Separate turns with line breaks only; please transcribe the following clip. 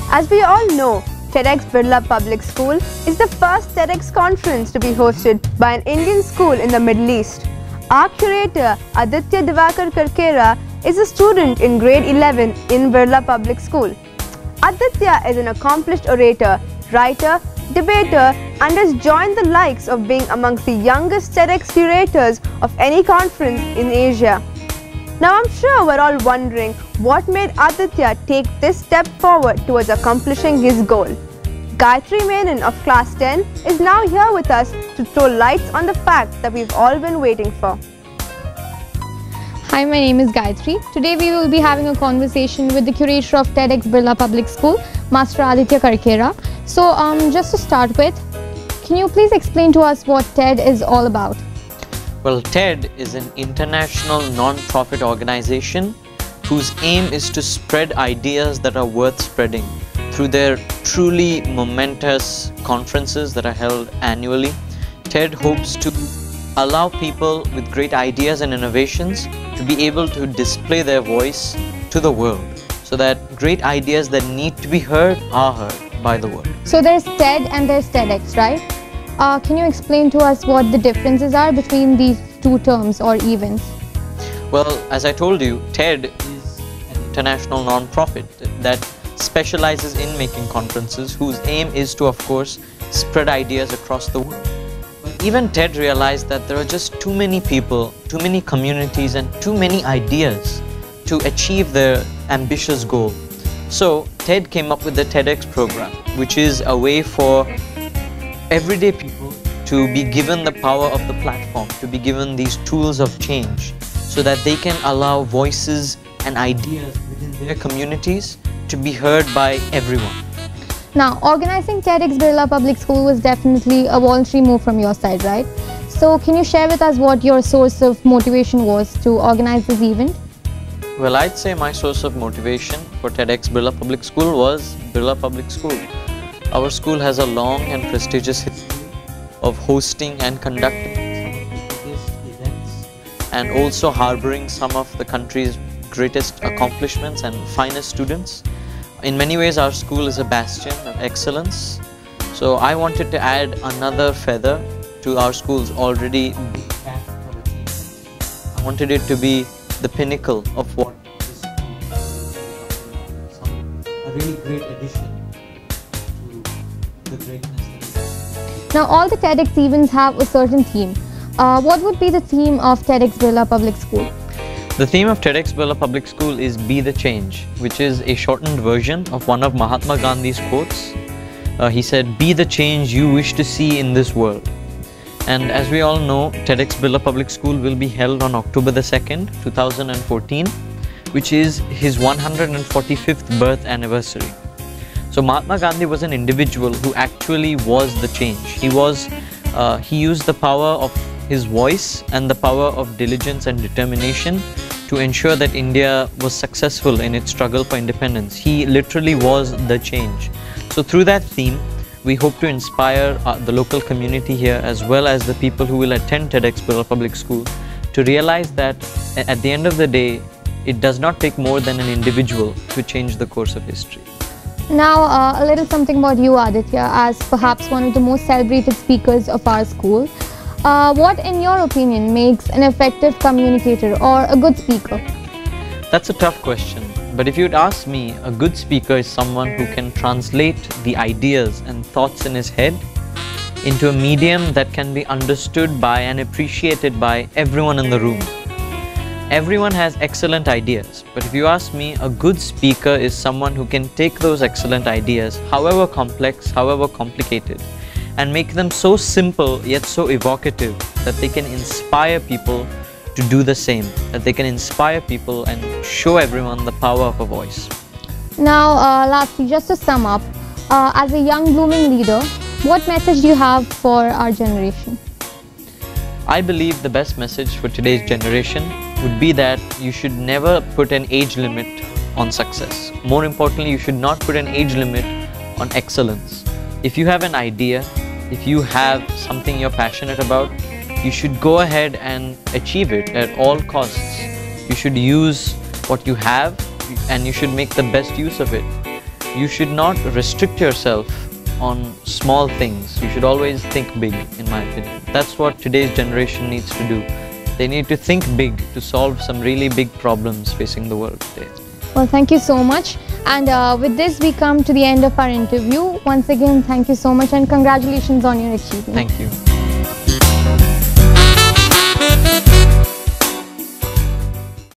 As we all know, TEDx Birla Public School is the first TEDx conference to be hosted by an Indian school in the Middle East. Our curator, Aditya Divakar Karkera, is a student in grade 11 in Birla Public School. Aditya is an accomplished orator, writer, debater, and has joined the likes of being amongst the youngest TEDx curators of any conference in Asia. Now I'm sure we're all wondering what made Aditya take this step forward towards accomplishing his goal. Gayatri Menon of class 10 is now here with us to throw lights on the fact that we've all been waiting for.
Hi, my name is Gayatri. Today we will be having a conversation with the curator of TEDx Birla Public School, Master Aditya Karkera. So just to start with, can you please explain to us what TED is all about?
Well, TED is an international non-profit organization whose aim is to spread ideas that are worth spreading through their truly momentous conferences that are held annually. TED hopes to allow people with great ideas and innovations to be able to display their voice to the world so that great ideas that need to be heard are heard by the world.
So there's TED and there's TEDx, right? Can you explain to us what the differences are between these two terms or events?
Well, as I told you, TED is an international non-profit that specializes in making conferences whose aim is to, of course, spread ideas across the world. But even TED realized that there are just too many people, too many communities and too many ideas to achieve their ambitious goal. So TED came up with the TEDx program, which is a way for everyday people to be given the power of the platform, to be given these tools of change so that they can allow voices and ideas within their communities to be heard by everyone.
Now, organizing TEDx Birla Public School was definitely a voluntary move from your side, right? So can you share with us what your source of motivation was to organize this event?
Well, I'd say my source of motivation for TEDx Birla Public School was Birla Public School. Our school has a long and prestigious history of hosting and conducting some of the biggest events and also harboring some of the country's greatest accomplishments and finest students. In many ways, our school is a bastion of excellence. So I wanted to add another feather to our school's already big cap of achievements. I wanted it to be the pinnacle of what this school is, a really great addition to the greatness that it is.
Now, all the TEDx events have a certain theme. What would be the theme of TEDx Birla Public School?
The theme of TEDx Birla Public School is Be the Change, which is a shortened version of one of Mahatma Gandhi's quotes. He said, "Be the change you wish to see in this world." And as we all know, TEDx Birla Public School will be held on October the 2nd, 2014, which is his 145th birth anniversary. So Mahatma Gandhi was an individual who actually was the change. He used the power of his voice and the power of diligence and determination to ensure that India was successful in its struggle for independence. He literally was the change. So through that theme, we hope to inspire the local community here as well as the people who will attend TEDx Birla Public School to realize that at the end of the day, it does not take more than an individual to change the course of history.
Now, a little something about you, Aditya, as perhaps one of the most celebrated speakers of our school. What, in your opinion, makes an effective communicator or a good speaker?
That's a tough question. But if you'd ask me, a good speaker is someone who can translate the ideas and thoughts in his head into a medium that can be understood by and appreciated by everyone in the room. Everyone has excellent ideas, but if you ask me, a good speaker is someone who can take those excellent ideas, however complex, however complicated, and make them so simple yet so evocative that they can inspire people to do the same, that they can inspire people and show everyone the power of a voice.
Now, lastly, just to sum up, as a young blooming leader, what message do you have for our generation?
I believe the best message for today's generation would be that you should never put an age limit on success. More importantly, you should not put an age limit on excellence. If you have an idea, if you have something you're passionate about, you should go ahead and achieve it at all costs. You should use what you have and you should make the best use of it. You should not restrict yourself on small things. You should always think big, in my opinion. That's what today's generation needs to do. They need to think big to solve some really big problems facing the world today.
Well, thank you so much. And with this, we come to the end of our interview. Once again, thank you so much and congratulations on your achievement.
Thank you.